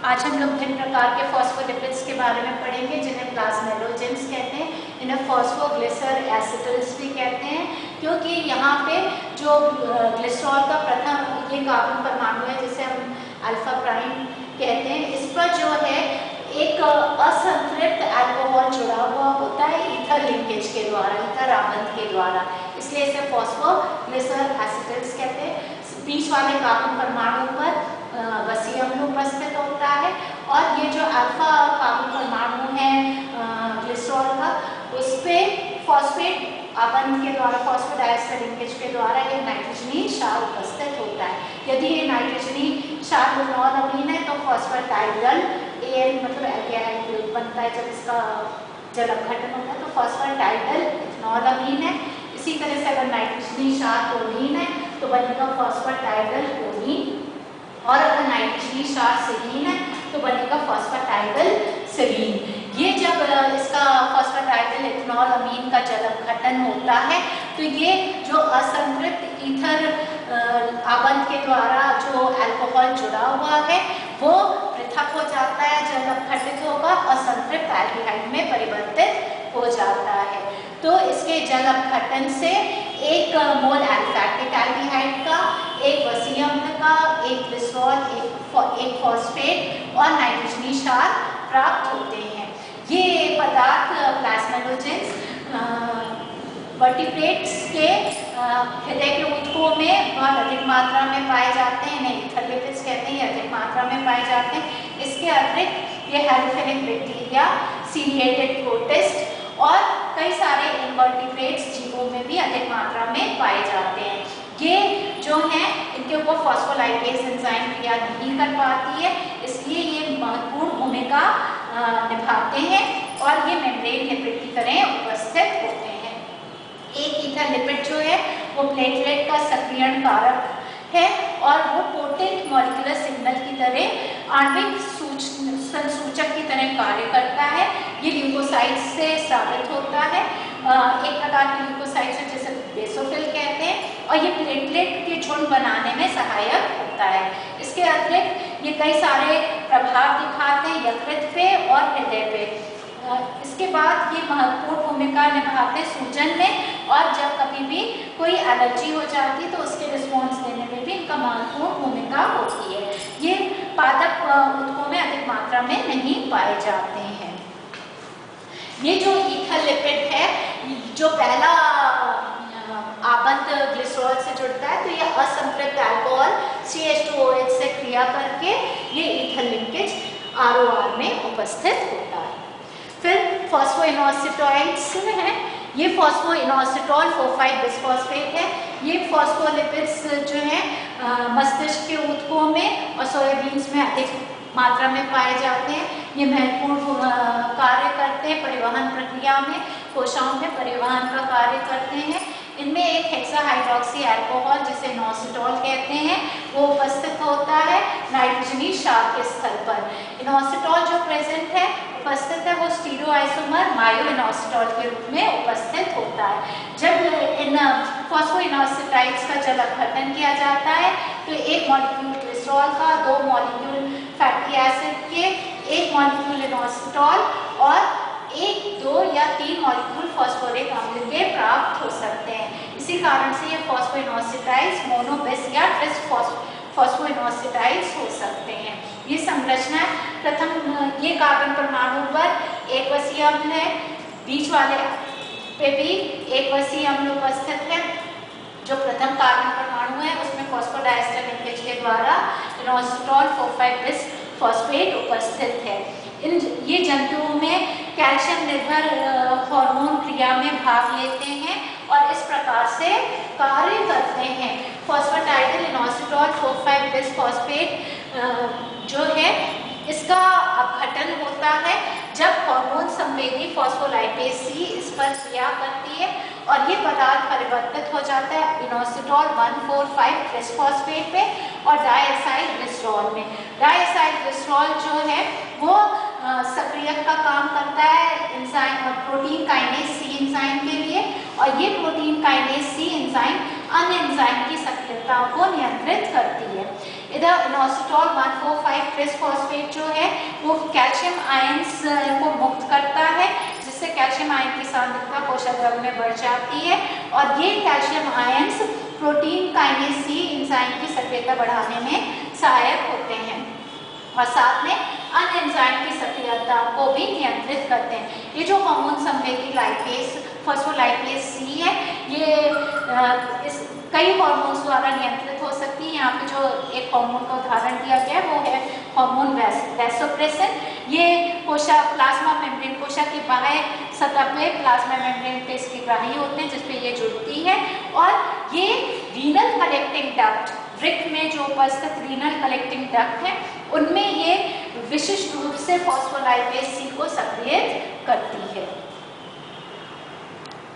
आज हम लोग भिन्न प्रकार के फॉस्फोलिपिड्स के बारे में पढ़ेंगे जिन्हें प्लाज्मेलोजेंस कहते हैं, इन्हें फॉस्फोग्लिसर एसिटल्स भी कहते हैं, क्योंकि यहाँ पे जो ग्लिसरॉल का प्रथम ये कार्बन परमाणु है जिसे हम अल्फा प्राइम कहते हैं, इस पर जो है एक असंतृप्त अल्कोहल जुड़ा हुआ होता है ईथर लिंकेज के द्वारा, ईथर आबंध के द्वारा, इसलिए इसे फॉस्फोग्लिसर एसिटल्स कहते हैं। बीच वाले कार्बन परमाणु पर वसीय अम्ल उपस्थित होता है और ये जो अल्फा कार्बन परमाणु है ग्लिसरॉल का, उस पे फॉस्फेट आबंध के द्वारा, फॉस्फोडाइएस्टर लिंकेज के द्वारा एक नाइट्रोजनी क्षार उपस्थित होता है। यदि ये नाइट्रोजनी क्षार लिनोल अमीन है तो फॉस्फेटाइडल एन मतलब एल्डिहाइड बनता है। जब इसका जल अपघटन होता है तो फॉस्फेटाइडल इथेनॉल अमीन है। इसी तरह से अगर नाइट्रोजनी क्षार क्लोरीन है तो बनेगा फॉस्फेटाइडल क्लोरीन, और अगर नाइट्रोजनी क्षार सेरीन है तो बनेगा फॉस्फेटाइडल सेरीन। ये जब इसका फॉस्फेटाइडल इथेनॉल अमीन का जल अपघटन होता है तो ये जो असंतृप्त ईथर आबंध के द्वारा जो अल्कोहल जुड़ा हुआ है वो पृथक हो जाता है, जल अपघटित होगा असंतृप्त एल्डिहाइड में परिवर्तित हो जाता है। तो इसके जल अपघटन से एक मोल एल्फैक्टिक एल्डिहाइड का, एक वसीय अम्ल का, एक ग्लिसरॉल, एक फॉस्फेट और नाइट्रोजनी क्षार प्राप्त होते हैं। ये पदार्थ प्लाज्मेलोजेंस वर्टिब्रेट्स के हृदय के ऊतकों में बहुत अधिक मात्रा में पाए जाते हैं, इन्हें ईथर लिपिड्स कहते हैं, अधिक मात्रा में पाए जाते हैं। इसके अतिरिक्त ये हेलोफिलिक बैक्टीरिया, सीलिएटेड प्रोटिस्ट और कई सारे इनवर्टिब्रेट्स जीवों में भी अधिक मात्रा में पाए जाते हैं। ये जो हैं इनके ऊपर फॉस्फोलाइपेज एंजाइम क्रिया नहीं कर पाती है, इसलिए ये महत्वपूर्ण भूमिका निभाते हैं और ये मेम्ब्रेन लिपिड की तरह उपस्थित होते हैं। एक ईथर लिपिड जो है वो प्लेटलेट का सक्रियण कारक है और वो पोटेंट मॉलिक्यूलर सिग्नल की तरह आणविक संसूचक की तरह कार्य करता है। ये ल्यूकोसाइट से स्रावित होता है, एक प्रकार के ल्यूकोसाइट है जिसे बेसोफिल कहते हैं, और ये प्लेटलेट के झुंड बनाने में सहायक होता है। इसके अतिरिक्त ये कई सारे प्रभाव दिखाते हैं यकृत पे और हृदय पे। इसके बाद ये महत्वपूर्ण भूमिका निभाते हैं सूजन में, और जब कभी भी कोई एलर्जी हो जाती है तो उसके रिस्पॉन्स देने में भी इनका महत्वपूर्ण भूमिका होती है। ये पादप ऊतकों में अधिक मात्रा में नहीं पाए जाते हैं। ये जो ईथर लिपिड है, जो पहला आबंध ग्लिसरॉल से जुड़ता है तो ये असंतृप्त अल्कोहल CH2OH से क्रिया करके ये ईथर लिंकेज ROR में उपस्थित होता है। फिर फॉस्फोइनोसिटॉइड्स हैं, ये फॉस्फोइनोसिटॉल 4,5 बिसफॉस्फेट है। ये फॉस्फोलिपिड्स जो हैं मस्तिष्क के ऊतकों में और सोयाबीन्स में अधिक मात्रा में पाए जाते हैं। ये महत्वपूर्ण कार्य करते हैं परिवहन प्रक्रिया में, कोशिकाओं में परिवहन का कार्य करते हैं। इनमें एक हेक्साहाइड्रॉक्सी अल्कोहल जिसे इनोसिटॉल कहते हैं वो उपस्थित होता है नाइट्रोजनी क्षार के स्थल पर। इनोसिटॉल जो प्रेजेंट है उपस्थित है वो स्टीरियोआइसोमर मायोइनोसिटॉल के रूप में उपस्थित होता है। जब इन फॉस्फोइनोसिटाइड्स का जल अपघटन किया जाता है तो एक मॉलिक्यूल ग्लिसरॉल का, 2 मॉलिक्यूल फैटी एसिड के, 1 मॉलिक्यूल इनोसिटॉल और 1, 2 या 3 मॉलिक्यूल फॉस्फोरिक अम्ल के प्राप्त हो सकते हैं। इसी कारण से ये फॉस्फोइनोसिटाइड्स मोनो, बिस या ट्रिस फॉस्फोइनोसिटाइड्स हो सकते हैं। ये संरचना प्रथम ये कार्बन परमाणु पर एक वसीय अम्ल है, बीच वाले पे भी एक वसीय अम्ल उपस्थित है। जो प्रथम कार्बन परमाणु है उसमें फॉस्फोडाइएस्टर लिंकेज के द्वारा इनोसिटॉल 4,5 बिसफॉस्फेट उपस्थित है। ये जंतुओं में कैल्शियम निर्भर हार्मोन क्रिया में भाग लेते हैं और इस प्रकार से कार्य करते हैं। फॉस्फेटाइडल इनोसिटॉल 4,5 बिसफॉस्फेट जो है इसका अपघटन होता है जब हार्मोन संवेदी फॉस्फोलाइपेज C इस पर क्रिया करती है और ये पदार्थ परिवर्तित हो जाता है इनोसिटॉल 1,4,5 बिसफॉस्फेट पे और डाइएसाइल ग्लिसरॉल में। डाइएसाइल ग्लिसरॉल जो है वो सक्रियक का काम करता है enzyme protein kinase C enzyme के लिए, और ये प्रोटीन काइनेज C एंजाइम अन्य एंजाइम की सक्रियता को नियंत्रित करती है। इधर इनोसिटॉल 1,4,5 ट्रिसफॉस्फेट जो है वो कैल्शियम आयंस को मुक्त करता है, जिससे कैल्शियम आयन की सांद्रता पोषक द्रव्य में बढ़ जाती है और ये calcium ions protein kinase C enzyme की सक्रियता बढ़ाने में सहायक होते हैं और साथ में अन्य एंजाइम की सक्रियता को भी नियंत्रित करते हैं। ये जो हार्मोन संवेदी लाइपेज फॉस्फोलाइपेज सी है, ये इस कई हार्मोन्स द्वारा नियंत्रित हो सकती है। यहाँ पे जो एक हार्मोन का उदाहरण दिया गया है वो है हार्मोन वैसोप्रेसिन। ये कोशिका प्लाज्मा मेम्ब्रेन कोशिका की बाह्य सतह पे प्लाज्मा मेम्ब्रेन पे इसके ग्राही होते हैं, जिसपे ये जुड़ती है और ये रीनल कलेक्टिंग डक्ट, वृक्क में जो उपस्थित रीनल कलेक्टिंग डक्ट है उनमें ये विशिष्ट रूप से फॉस्फोलाइपेज सी को सक्रिय करती है।